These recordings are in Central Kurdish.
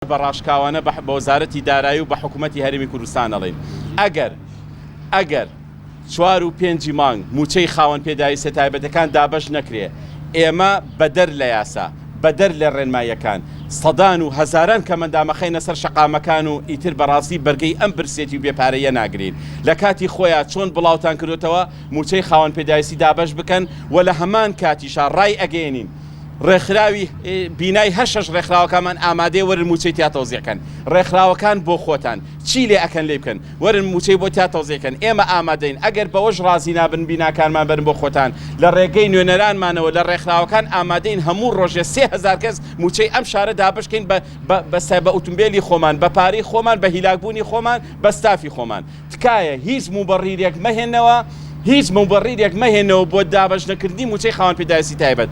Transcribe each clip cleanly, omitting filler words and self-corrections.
بە ڕاشکاوانە بە وەزارەتی دارایی و بە حکوومەتی هەرێمی کوردستان ئەڵێن ئەگەر 4 و 5 مانگ موچەی خاوەن پێداویستە تایبەتەکان دابەش نەکرێ ئێمە بەدەر لە یاسا بەدەر لە ڕێنماییەکان سەدان و هەزاران کەمەندامەخەینە سەر شەقامەکان و ئیتر بەڕاستی بەرگەی ئەم برسێتی و بێپارەیە ناگرین لە کاتی خۆیان چۆن بڵاوتان کردوتەوە موچەی خاوەن پێداویستی دابەش بکەن و لە هەمان کاتیشا ڕای ئەگەێنین ڕێکخراوی بینای هەشەش ڕێکخراوەکانمان ئامادەی وەرن موچەی تیا تەوزیەکەن ڕێکخراوەکان بۆ خۆتان چی لێ ئەکەن لێ بکەن وەرن موچەی بۆ تیا تەوزیەکەن ئێمە ئامادەین ئەگەر بەوەش ڕازی نابن بیناکانمان بەرن بۆ خۆتان لە ڕێگەی نوێنەرانمانەوە لە ڕێکخراوەکان ئامادەین هەموو ڕۆژێ 3000 کەس موچەی ئەم شارە دابشکەین بە ئۆتۆمبیلی خۆمان بە پارەی خۆمان بە هیلاکبوونی خۆمان بە ستافی خۆمان تکایە هیچ موبەڕیرێک مەهێنەوە هیچ مەوبەڕیرێک مەهێنەوە بۆ دابەش نەکردنی موچەی خاوەن پێداویستی تایبەت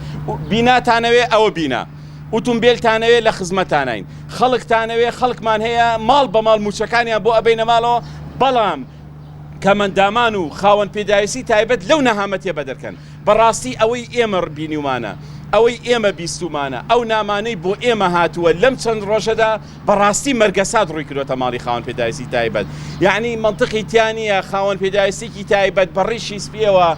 بیناتانەوێ ئەوە بینە ئۆتۆمبیلتانەوێ لە خزمەتانین خەڵکتانەوێ خەڵکمان هەیە ماڵ بە ماڵ موچەکانیان بۆ ئەبەینە ماڵەوە بەڵام کەمەندامان و خاوەن پێداویستی تایبەت لەو نەهامەتیە بەدەرکەن بەڕاستی ئەوەی ئێمە بینیومانە ئەوەی ئێمە بیستومانە ئەو نامانەی بۆ ئێمە هاتووە لەم چەند ڕۆژەدا بەڕاستی مەرگەسات ڕووی کردوتە ماڵی خاوەن پێداویستی تایبەت یعنی منطقی تیانە خاوەن پێداویستێکی تایبەت بەڕیشی سپیەوە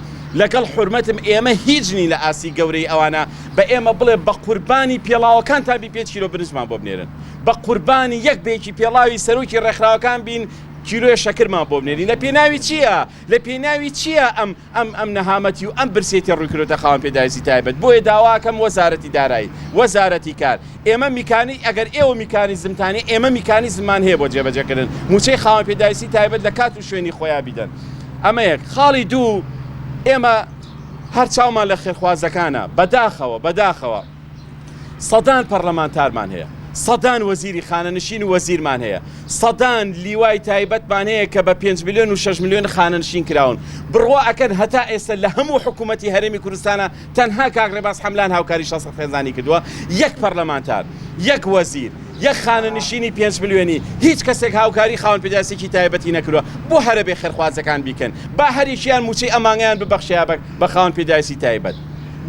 لەگەڵ حورمەتم ئێمە هیچ نی لە ئاسی گەورەی ئەوانە بە ئێمە بڵێ بە قوربانی پێڵاوەکان تا 5 کیلۆ برنجمان بۆ بنێرن بە قوربانی یەک بێکی پێڵاوی سەرۆکی ڕێکخراوەکان بین کیلۆیە شەکرمان بۆ بنێرین لە پێناوی چییە؟ لە پێناوی چییە ئەم نەهامەتی و ئەم برسێتی ڕوویکردۆتە خاوەن پێداویستی تایبەت بۆیە داواکەم وەزارەتی دارایی وەزارەتی کار ئێمە میکانی ئەگەر ئێوە میکانیزمتانی ئێمە میکانیزممان هەیە بۆ جێبەجێکردن موچەی خاوەن پێداویستی تایبەت لە کات و شوێنی خۆیان بیدەن ئەمە یەک خاڵی دوو ئێمە هەر چاومان لە خێرخوازەکانە بەداخەوە سەدان پەرلەمانتارمان هەیە سەدان وەزیری خانەنشین و وەزیرمان هەیە سەدان لیوای تایبەتمان هەیە کە بە 5 میلیۆن و 6 میلیۆن خانەنشین کراون بڕوا ئەکەن هەتا ئێستا لە هەموو حکوومەتی هەرێمی کوردستانە تەنها کاک ڕێباز حەملان هاوکاری شەسە خێزانی کردووە یەک پەرلەمانتار یەک وەزیر یەک خانەنشینی 5 میلیۆنی هیچ کەسێک هاوکاری خاوەن پێداویستێکی تایبەتی نەکردووە بۆ هەرە بێ خێرخوازەکان بیکەن با هەریشیان موچەی ئەمانگەیان ببەخشیا بە خاوەن پێداویستی تایبەت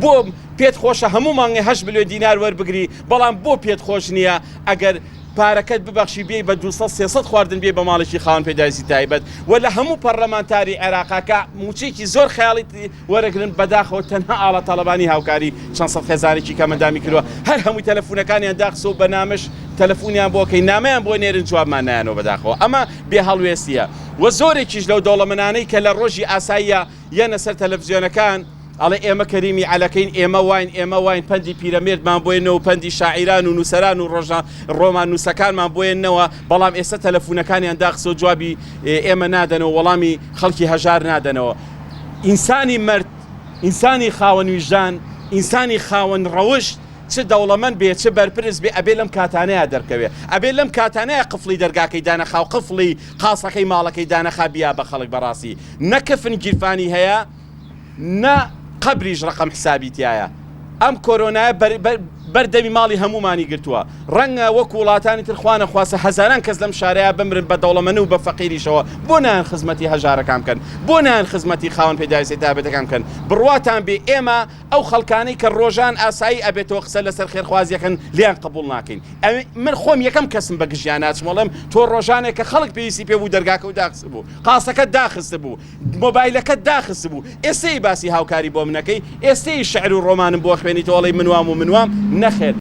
بۆ پێت خۆشە هەموو مانگێ 8 میلیۆن دینار وەربگری بەڵام بۆ پێت خۆش نییە ئەگەر پارەکەت ببەخشی بێ بە 200-300 خواردن بێ بە ماڵێکی خاوەن پێداویستی تایبەت و لە هەموو پەرلەمانتاری عێراقاکە موچەیەکی زۆر خەیاڵی وەرەگرن بەداخەوە تەنها ئاڵە تەڵەبانی هاوکاری چەند سەد خێزانێکی کەمەندامی کردووە هەر هەمووی تەلەفونەکانیان داخسۆ بە نامش تەلەفونیان بۆکەی نامەیان بۆ نێرن جوابمان نایانەوە بەداخەوە ئەمە بێ هەڵوێستیە و زۆرێکیش لەو دەوڵەمەنانەی کە لە ڕۆژی ئاساییە یەنە سەر تەلەڤیزیۆنەکان ئەڵێ ئێمە کەریمی عەلەکەین ئێمە واین پەندی پیرەمێردمان بۆێنەوە پەندی شاعیران و نووسەران و ڕۆمان نووسەکانمان بۆێننەوە بەڵام ئێستا تەلەفونەکانیان داخسۆ جوابی ئێمە نادەنەوە وەڵامی خەڵکی هەژار نادەنەوە ئینسانی مرد ئینسانی خاوەن ویژدان ئینسانی خاوەن ڕەوشت چ دەوڵەمەند بێ چ بەرپرس بێ ئەبێ لەم کاتانەیە دەرکەوێ ئەبێ لەم کاتانەیە قفڵی دەرگاکەی دانەخا و قفڵی قاسەکەی ماڵەکەی دانەخا بیا بە خەڵک بەڕاستی نەکەفن گیرفانی هەیە نە قبریش ڕقم حسابیتیایە ئەم کۆرۆنایە بەردەمی ماڵی هەمومانی گرتووە ڕەنگە وەکو وڵاتانی ترخوانە خواسە هەزاران کەس لەم شارەیە بمرن بە دەوڵەمەند و بە فەقیریشەوە بۆ نان خزمەتی هەژارەکان بکەن بۆ نان خزمەتی خاوەن پێداویستی تایبەتەکان بکەن بڕواتان بێ ئێمە ئەو خەڵکانەی کە ڕۆژان ئاسایی ئەبێتەوە قسە لەسەر خێرخوازیەکەن لیان قبول ناکەین من خۆم یەکەم کەسم بە گژیان ناچمەڵێم تۆ ڕۆژانێک کە خەڵک پێویستی پێ بوو دەرگاکە و داخست بوو قاسەکە داخست بوو مۆبایلەکە داخست بوو ئێستەی باسی هاوکاری بۆ منەکەی ئێستەی شعر و ڕۆمانم بۆ خوێنیتەوە ئەڵێی منوام نەخێر